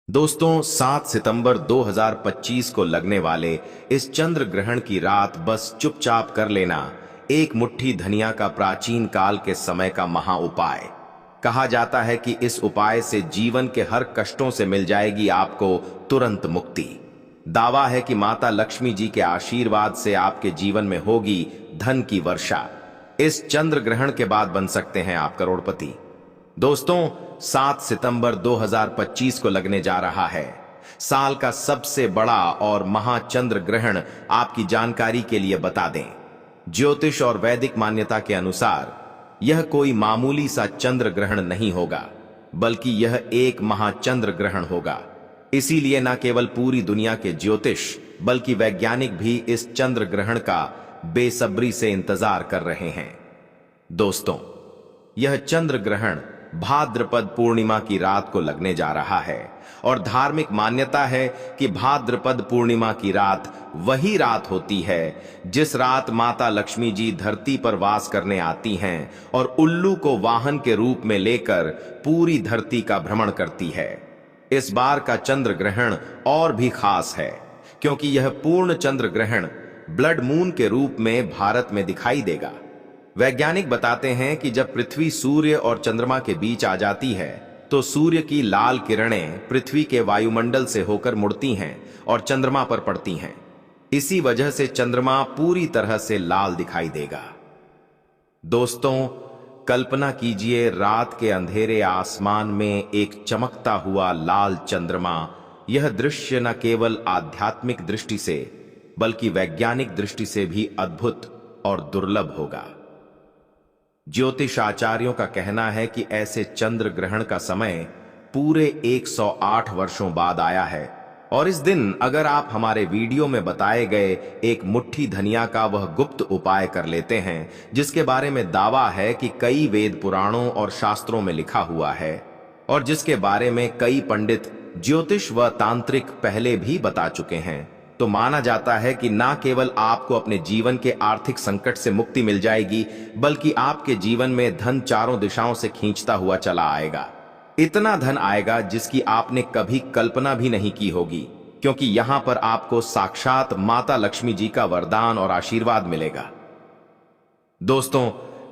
दोस्तों 7 सितंबर 2025 को लगने वाले इस चंद्र ग्रहण की रात बस चुपचाप कर लेना एक मुट्ठी धनिया का प्राचीन काल के समय का महा उपाय। कहा जाता है कि इस उपाय से जीवन के हर कष्टों से मिल जाएगी आपको तुरंत मुक्ति। दावा है कि माता लक्ष्मी जी के आशीर्वाद से आपके जीवन में होगी धन की वर्षा। इस चंद्र ग्रहण के बाद बन सकते हैं आप करोड़पति। दोस्तों 7 सितंबर 2025 को लगने जा रहा है साल का सबसे बड़ा और महाचंद्र ग्रहण। आपकी जानकारी के लिए बता दें, ज्योतिष और वैदिक मान्यता के अनुसार यह कोई मामूली सा चंद्र ग्रहण नहीं होगा, बल्कि यह एक महाचंद्र ग्रहण होगा। इसीलिए न केवल पूरी दुनिया के ज्योतिष बल्कि वैज्ञानिक भी इस चंद्र ग्रहण का बेसब्री से इंतजार कर रहे हैं। दोस्तों, यह चंद्र ग्रहण भाद्रपद पूर्णिमा की रात को लगने जा रहा है और धार्मिक मान्यता है कि भाद्रपद पूर्णिमा की रात वही रात होती है जिस रात माता लक्ष्मी जी धरती पर वास करने आती हैं और उल्लू को वाहन के रूप में लेकर पूरी धरती का भ्रमण करती है। इस बार का चंद्र ग्रहण और भी खास है क्योंकि यह पूर्ण चंद्र ग्रहण ब्लड मून के रूप में भारत में दिखाई देगा। वैज्ञानिक बताते हैं कि जब पृथ्वी सूर्य और चंद्रमा के बीच आ जाती है तो सूर्य की लाल किरणें पृथ्वी के वायुमंडल से होकर मुड़ती हैं और चंद्रमा पर पड़ती हैं। इसी वजह से चंद्रमा पूरी तरह से लाल दिखाई देगा। दोस्तों, कल्पना कीजिए रात के अंधेरे आसमान में एक चमकता हुआ लाल चंद्रमा। यह दृश्य न केवल आध्यात्मिक दृष्टि से बल्कि वैज्ञानिक दृष्टि से भी अद्भुत और दुर्लभ होगा। ज्योतिष आचार्यों का कहना है कि ऐसे चंद्र ग्रहण का समय पूरे 108 वर्षों बाद आया है और इस दिन अगर आप हमारे वीडियो में बताए गए एक मुट्ठी धनिया का वह गुप्त उपाय कर लेते हैं जिसके बारे में दावा है कि कई वेद पुराणों और शास्त्रों में लिखा हुआ है और जिसके बारे में कई पंडित ज्योतिष व तांत्रिक पहले भी बता चुके हैं, तो माना जाता है कि ना केवल आपको अपने जीवन के आर्थिक संकट से मुक्ति मिल जाएगी बल्कि आपके जीवन में धन चारों दिशाओं से खींचता हुआ चला आएगा। इतना धन आएगा जिसकी आपने कभी कल्पना भी नहीं की होगी, क्योंकि यहां पर आपको साक्षात माता लक्ष्मी जी का वरदान और आशीर्वाद मिलेगा। दोस्तों,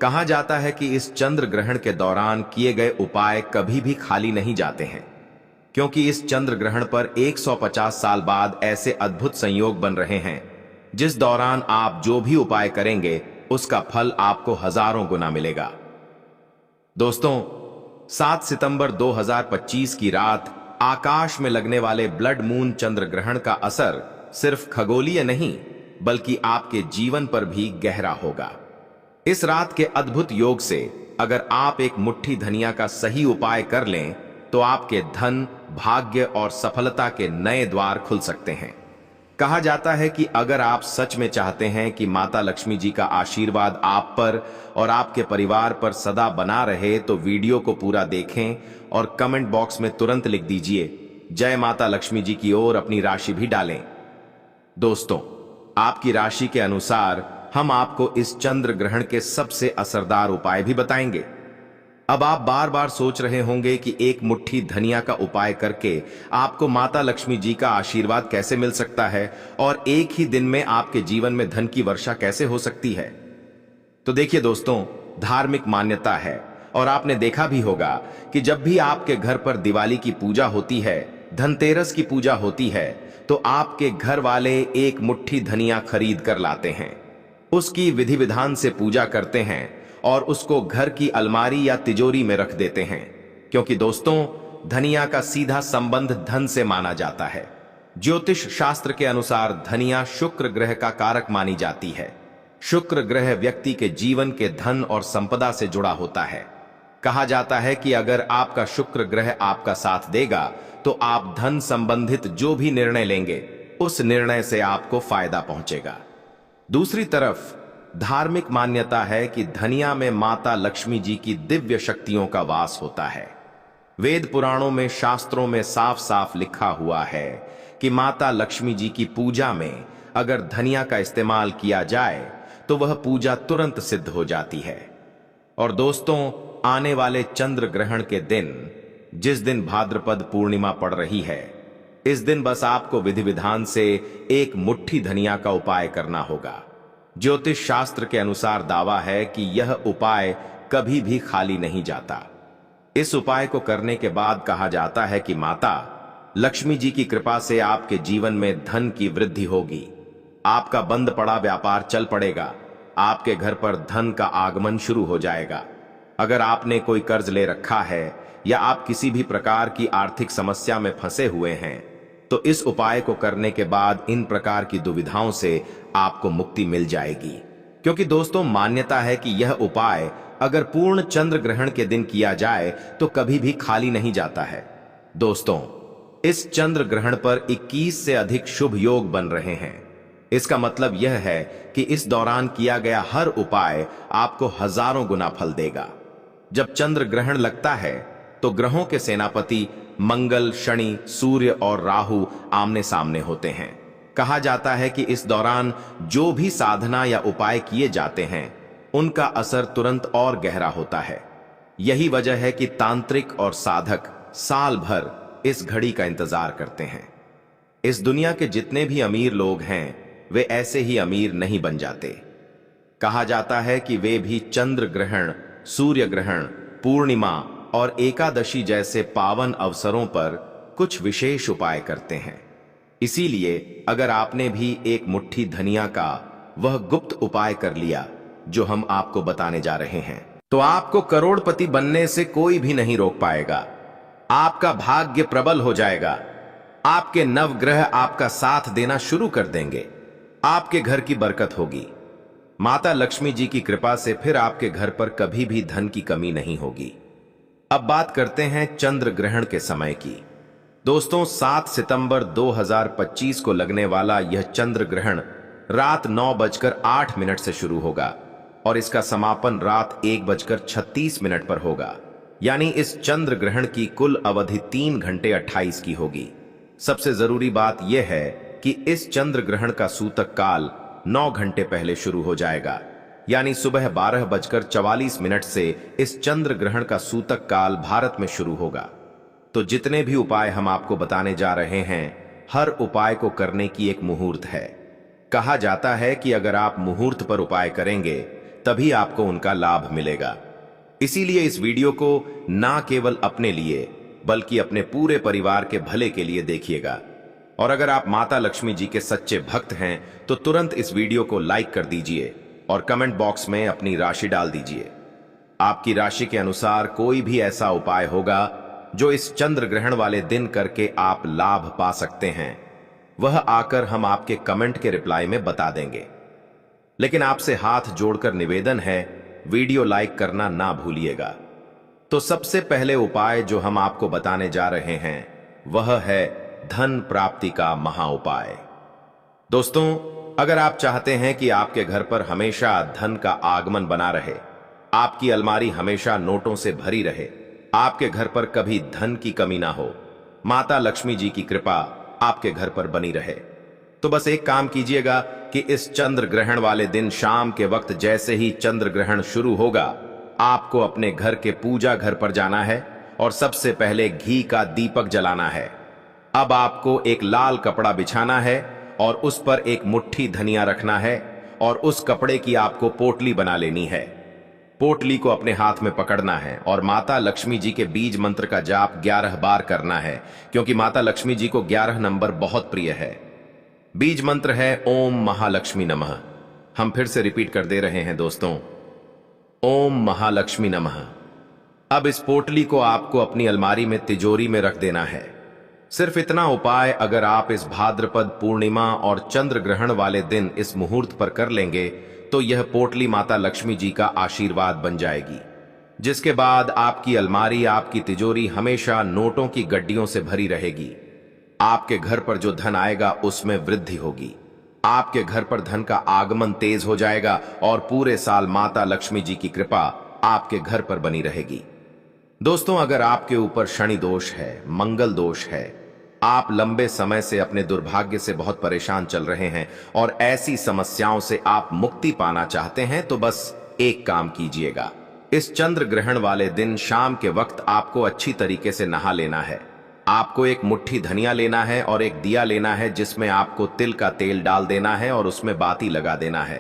कहा जाता है कि इस चंद्र ग्रहण के दौरान किए गए उपाय कभी भी खाली नहीं जाते हैं, क्योंकि इस चंद्र ग्रहण पर 150 साल बाद ऐसे अद्भुत संयोग बन रहे हैं जिस दौरान आप जो भी उपाय करेंगे उसका फल आपको हजारों गुना मिलेगा। दोस्तों, 7 सितंबर 2025 की रात आकाश में लगने वाले ब्लड मून चंद्र ग्रहण का असर सिर्फ खगोलीय नहीं बल्कि आपके जीवन पर भी गहरा होगा। इस रात के अद्भुत योग से अगर आप एक मुट्ठी धनिया का सही उपाय कर लें तो आपके धन, भाग्य और सफलता के नए द्वार खुल सकते हैं। कहा जाता है कि अगर आप सच में चाहते हैं कि माता लक्ष्मी जी का आशीर्वाद आप पर और आपके परिवार पर सदा बना रहे तो वीडियो को पूरा देखें और कमेंट बॉक्स में तुरंत लिख दीजिए जय माता लक्ष्मी जी की ओर अपनी राशि भी डालें। दोस्तों, आपकी राशि के अनुसार हम आपको इस चंद्र ग्रहण के सबसे असरदार उपाय भी बताएंगे। अब आप बार बार सोच रहे होंगे कि एक मुट्ठी धनिया का उपाय करके आपको माता लक्ष्मी जी का आशीर्वाद कैसे मिल सकता है और एक ही दिन में आपके जीवन में धन की वर्षा कैसे हो सकती है। तो देखिए दोस्तों, धार्मिक मान्यता है और आपने देखा भी होगा कि जब भी आपके घर पर दिवाली की पूजा होती है, धनतेरस की पूजा होती है, तो आपके घर वाले एक मुट्ठी धनिया खरीद कर लाते हैं, उसकी विधि विधान से पूजा करते हैं और उसको घर की अलमारी या तिजोरी में रख देते हैं, क्योंकि दोस्तों धनिया का सीधा संबंध धन से माना जाता है। ज्योतिष शास्त्र के अनुसार धनिया शुक्र ग्रह का कारक मानी जाती है। शुक्र ग्रह व्यक्ति के जीवन के धन और संपदा से जुड़ा होता है। कहा जाता है कि अगर आपका शुक्र ग्रह आपका साथ देगा तो आप धन संबंधित जो भी निर्णय लेंगे उस निर्णय से आपको फायदा पहुंचेगा। दूसरी तरफ धार्मिक मान्यता है कि धनिया में माता लक्ष्मी जी की दिव्य शक्तियों का वास होता है। वेद पुराणों में, शास्त्रों में साफ साफ लिखा हुआ है कि माता लक्ष्मी जी की पूजा में अगर धनिया का इस्तेमाल किया जाए तो वह पूजा तुरंत सिद्ध हो जाती है। और दोस्तों, आने वाले चंद्र ग्रहण के दिन जिस दिन भाद्रपद पूर्णिमा पड़ रही है, इस दिन बस आपको विधि विधान से एक मुट्ठी धनिया का उपाय करना होगा। ज्योतिष शास्त्र के अनुसार दावा है कि यह उपाय कभी भी खाली नहीं जाता। इस उपाय को करने के बाद कहा जाता है कि माता लक्ष्मी जी की कृपा से आपके जीवन में धन की वृद्धि होगी, आपका बंद पड़ा व्यापार चल पड़ेगा, आपके घर पर धन का आगमन शुरू हो जाएगा। अगर आपने कोई कर्ज ले रखा है या आप किसी भी प्रकार की आर्थिक समस्या में फंसे हुए हैं, तो इस उपाय को करने के बाद इन प्रकार की दुविधाओं से आपको मुक्ति मिल जाएगी। क्योंकि दोस्तों, मान्यता है कि यह उपाय अगर पूर्ण चंद्र ग्रहण के दिन किया जाए तो कभी भी खाली नहीं जाता है। दोस्तों, इस चंद्र ग्रहण पर 21 से अधिक शुभ योग बन रहे हैं। इसका मतलब यह है कि इस दौरान किया गया हर उपाय आपको हजारों गुना फल देगा। जब चंद्र ग्रहण लगता है तो ग्रहों के सेनापति मंगल, शनि, सूर्य और राहु आमने सामने होते हैं। कहा जाता है कि इस दौरान जो भी साधना या उपाय किए जाते हैं उनका असर तुरंत और गहरा होता है। यही वजह है कि तांत्रिक और साधक साल भर इस घड़ी का इंतजार करते हैं। इस दुनिया के जितने भी अमीर लोग हैं वे ऐसे ही अमीर नहीं बन जाते। कहा जाता है कि वे भी चंद्र ग्रहण, सूर्य ग्रहण, पूर्णिमा और एकादशी जैसे पावन अवसरों पर कुछ विशेष उपाय करते हैं। इसीलिए अगर आपने भी एक मुट्ठी धनिया का वह गुप्त उपाय कर लिया जो हम आपको बताने जा रहे हैं, तो आपको करोड़पति बनने से कोई भी नहीं रोक पाएगा। आपका भाग्य प्रबल हो जाएगा। आपके नवग्रह आपका साथ देना शुरू कर देंगे। आपके घर की बरकत होगी। माता लक्ष्मी जी की कृपा से फिर आपके घर पर कभी भी धन की कमी नहीं होगी। अब बात करते हैं चंद्र ग्रहण के समय की। दोस्तों, 7 सितंबर 2025 को लगने वाला यह चंद्र ग्रहण रात 9:08 से शुरू होगा और इसका समापन रात 1:36 पर होगा। यानी इस चंद्र ग्रहण की कुल अवधि 3 घंटे 28 की होगी। सबसे जरूरी बात यह है कि इस चंद्र ग्रहण का सूतक काल 9 घंटे पहले शुरू हो जाएगा। यानी सुबह 12:44 से इस चंद्र ग्रहण का सूतक काल भारत में शुरू होगा। तो जितने भी उपाय हम आपको बताने जा रहे हैं, हर उपाय को करने की एक मुहूर्त है। कहा जाता है कि अगर आप मुहूर्त पर उपाय करेंगे तभी आपको उनका लाभ मिलेगा। इसीलिए इस वीडियो को ना केवल अपने लिए बल्कि अपने पूरे परिवार के भले के लिए देखिएगा। और अगर आप माता लक्ष्मी जी के सच्चे भक्त हैं तो तुरंत इस वीडियो को लाइक कर दीजिए और कमेंट बॉक्स में अपनी राशि डाल दीजिए। आपकी राशि के अनुसार कोई भी ऐसा उपाय होगा जो इस चंद्र ग्रहण वाले दिन करके आप लाभ पा सकते हैं, वह आकर हम आपके कमेंट के रिप्लाई में बता देंगे। लेकिन आपसे हाथ जोड़कर निवेदन है, वीडियो लाइक करना ना भूलिएगा। तो सबसे पहले उपाय जो हम आपको बताने जा रहे हैं वह है धन प्राप्ति का महा उपाय। दोस्तों, अगर आप चाहते हैं कि आपके घर पर हमेशा धन का आगमन बना रहे, आपकी अलमारी हमेशा नोटों से भरी रहे, आपके घर पर कभी धन की कमी ना हो, माता लक्ष्मी जी की कृपा आपके घर पर बनी रहे, तो बस एक काम कीजिएगा कि इस चंद्र ग्रहण वाले दिन शाम के वक्त जैसे ही चंद्र ग्रहण शुरू होगा, आपको अपने घर के पूजा घर पर जाना है और सबसे पहले घी का दीपक जलाना है। अब आपको एक लाल कपड़ा बिछाना है और उस पर एक मुट्ठी धनिया रखना है और उस कपड़े की आपको पोटली बना लेनी है। पोटली को अपने हाथ में पकड़ना है और माता लक्ष्मी जी के बीज मंत्र का जाप 11 बार करना है, क्योंकि माता लक्ष्मी जी को 11 नंबर बहुत प्रिय है। बीज मंत्र है ओम महालक्ष्मी नमः। हम फिर से रिपीट कर दे रहे हैं दोस्तों, ओम महालक्ष्मी नमः। अब इस पोटली को आपको अपनी अलमारी में तिजोरी में रख देना है। सिर्फ इतना उपाय अगर आप इस भाद्रपद पूर्णिमा और चंद्र ग्रहण वाले दिन इस मुहूर्त पर कर लेंगे तो यह पोटली माता लक्ष्मी जी का आशीर्वाद बन जाएगी, जिसके बाद आपकी अलमारी, आपकी तिजोरी हमेशा नोटों की गड्डियों से भरी रहेगी। आपके घर पर जो धन आएगा उसमें वृद्धि होगी। आपके घर पर धन का आगमन तेज हो जाएगा और पूरे साल माता लक्ष्मी जी की कृपा आपके घर पर बनी रहेगी। दोस्तों, अगर आपके ऊपर शनि दोष है, मंगल दोष है, आप लंबे समय से अपने दुर्भाग्य से बहुत परेशान चल रहे हैं और ऐसी समस्याओं से आप मुक्ति पाना चाहते हैं, तो बस एक काम कीजिएगा। इस चंद्र ग्रहण वाले दिन शाम के वक्त आपको अच्छी तरीके से नहा लेना है। आपको एक मुट्ठी धनिया लेना है और एक दिया लेना है जिसमें आपको तिल का तेल डाल देना है और उसमें बाती लगा देना है।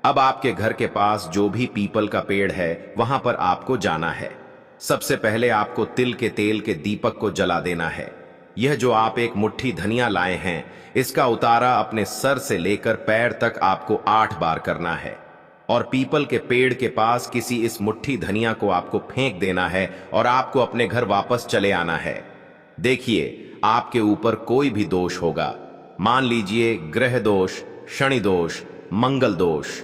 अब आपके घर के पास जो भी पीपल का पेड़ है वहां पर आपको जाना है। सबसे पहले आपको तिल के तेल के दीपक को जला देना है। यह जो आप एक मुट्ठी धनिया लाए हैं, इसका उतारा अपने सर से लेकर पैर तक आपको 8 बार करना है और पीपल के पेड़ के पास किसी इस मुट्ठी धनिया को आपको फेंक देना है और आपको अपने घर वापस चले आना है। देखिए, आपके ऊपर कोई भी दोष होगा, मान लीजिए ग्रह दोष, शनि दोष, मंगल दोष,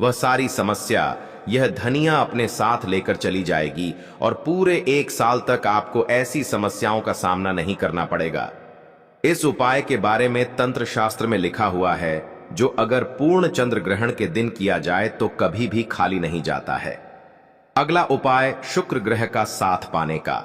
वह सारी समस्या यह धनिया अपने साथ लेकर चली जाएगी और पूरे 1 साल तक आपको ऐसी समस्याओं का सामना नहीं करना पड़ेगा। इस उपाय के बारे में तंत्र शास्त्र में लिखा हुआ है, जो अगर पूर्ण चंद्र ग्रहण के दिन किया जाए तो कभी भी खाली नहीं जाता है। अगला उपाय शुक्र ग्रह का साथ पाने का।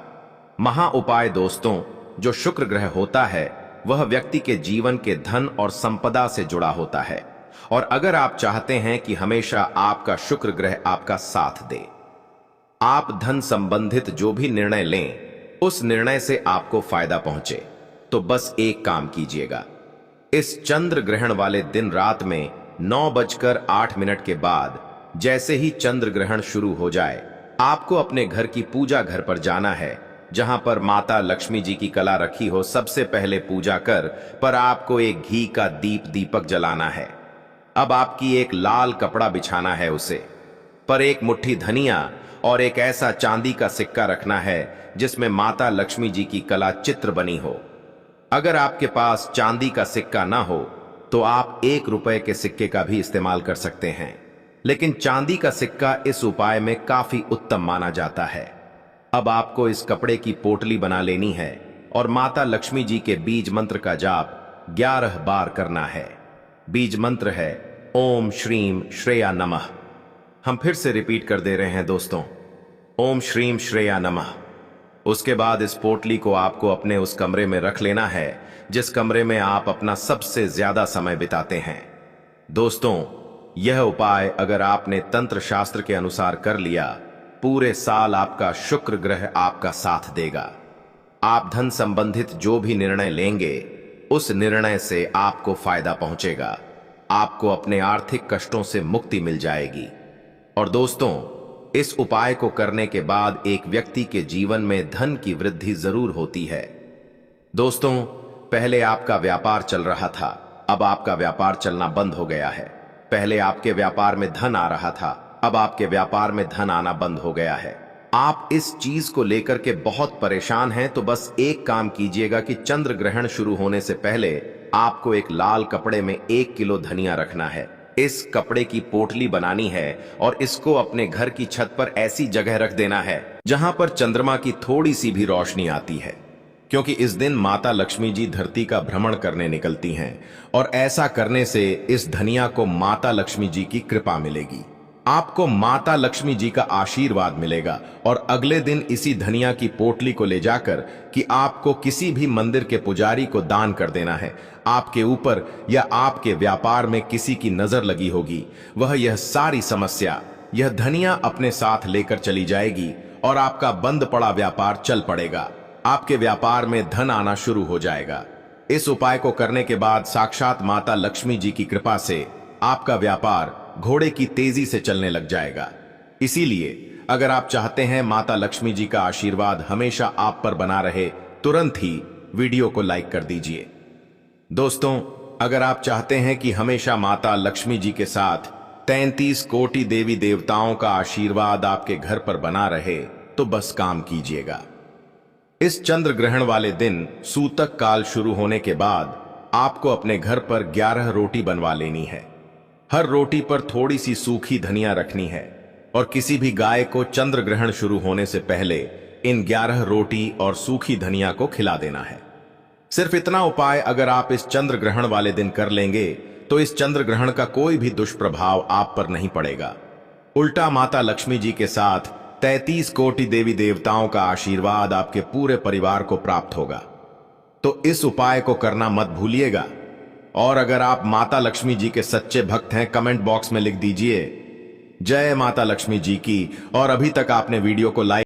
महा उपाय दोस्तों, जो शुक्र ग्रह होता है वह व्यक्ति के जीवन के धन और संपदा से जुड़ा होता है और अगर आप चाहते हैं कि हमेशा आपका शुक्र ग्रह आपका साथ दे, आप धन संबंधित जो भी निर्णय लें उस निर्णय से आपको फायदा पहुंचे, तो बस एक काम कीजिएगा। इस चंद्र ग्रहण वाले दिन रात में 9:08 के बाद जैसे ही चंद्र ग्रहण शुरू हो जाए, आपको अपने घर की पूजा घर पर जाना है जहां पर माता लक्ष्मी जी की कला रखी हो। सबसे पहले पूजा कर पर आपको एक घी का दीपक जलाना है। अब आपकी एक लाल कपड़ा बिछाना है, उसे पर एक मुट्ठी धनिया और एक ऐसा चांदी का सिक्का रखना है जिसमें माता लक्ष्मी जी की कला चित्र बनी हो। अगर आपके पास चांदी का सिक्का ना हो तो आप 1 रुपए के सिक्के का भी इस्तेमाल कर सकते हैं, लेकिन चांदी का सिक्का इस उपाय में काफी उत्तम माना जाता है। अब आपको इस कपड़े की पोटली बना लेनी है और माता लक्ष्मी जी के बीज मंत्र का जाप 11 बार करना है। बीज मंत्र है ओम श्रीम श्रेया नमः। हम फिर से रिपीट कर दे रहे हैं दोस्तों, ओम श्रीम श्रेया नमः। उसके बाद इस पोटली को आपको अपने उस कमरे में रख लेना है जिस कमरे में आप अपना सबसे ज्यादा समय बिताते हैं। दोस्तों, यह उपाय अगर आपने तंत्र शास्त्र के अनुसार कर लिया, पूरे साल आपका शुक्र ग्रह आपका साथ देगा। आप धन संबंधित जो भी निर्णय लेंगे उस निर्णय से आपको फायदा पहुंचेगा, आपको अपने आर्थिक कष्टों से मुक्ति मिल जाएगी। और दोस्तों, इस उपाय को करने के बाद एक व्यक्ति के जीवन में धन की वृद्धि जरूर होती है। दोस्तों, पहले आपका व्यापार चल रहा था, अब आपका व्यापार चलना बंद हो गया है। पहले आपके व्यापार में धन आ रहा था, अब आपके व्यापार में धन आना बंद हो गया है। आप इस चीज को लेकर के बहुत परेशान हैं, तो बस एक काम कीजिएगा कि चंद्र ग्रहण शुरू होने से पहले आपको एक लाल कपड़े में 1 किलो धनिया रखना है। इस कपड़े की पोटली बनानी है और इसको अपने घर की छत पर ऐसी जगह रख देना है जहां पर चंद्रमा की थोड़ी सी भी रोशनी आती है, क्योंकि इस दिन माता लक्ष्मी जी धरती का भ्रमण करने निकलती हैं और ऐसा करने से इस धनिया को माता लक्ष्मी जी की कृपा मिलेगी। आपको माता लक्ष्मी जी का आशीर्वाद मिलेगा और अगले दिन इसी धनिया की पोटली को ले जाकर कि आपको किसी भी मंदिर के पुजारी को दान कर देना है। आपके ऊपर या आपके व्यापार में किसी की नजर लगी होगी, वह यह सारी समस्या यह धनिया अपने साथ लेकर चली जाएगी और आपका बंद पड़ा व्यापार चल पड़ेगा। आपके व्यापार में धन आना शुरू हो जाएगा। इस उपाय को करने के बाद साक्षात माता लक्ष्मी जी की कृपा से आपका व्यापार घोड़े की तेजी से चलने लग जाएगा। इसीलिए अगर आप चाहते हैं माता लक्ष्मी जी का आशीर्वाद हमेशा आप पर बना रहे, तुरंत ही वीडियो को लाइक कर दीजिए। दोस्तों, अगर आप चाहते हैं कि हमेशा माता लक्ष्मी जी के साथ 33 कोटि देवी देवताओं का आशीर्वाद आपके घर पर बना रहे, तो बस काम कीजिएगा। इस चंद्र ग्रहण वाले दिन सूतक काल शुरू होने के बाद आपको अपने घर पर 11 रोटी बनवा लेनी है। हर रोटी पर थोड़ी सी सूखी धनिया रखनी है और किसी भी गाय को चंद्र ग्रहण शुरू होने से पहले इन 11 रोटी और सूखी धनिया को खिला देना है। सिर्फ इतना उपाय अगर आप इस चंद्र ग्रहण वाले दिन कर लेंगे तो इस चंद्र ग्रहण का कोई भी दुष्प्रभाव आप पर नहीं पड़ेगा। उल्टा माता लक्ष्मी जी के साथ 33 कोटि देवी देवताओं का आशीर्वाद आपके पूरे परिवार को प्राप्त होगा। तो इस उपाय को करना मत भूलिएगा। और अगर आप माता लक्ष्मी जी के सच्चे भक्त हैं, कमेंट बॉक्स में लिख दीजिए जय माता लक्ष्मी जी की। और अभी तक आपने वीडियो को लाइक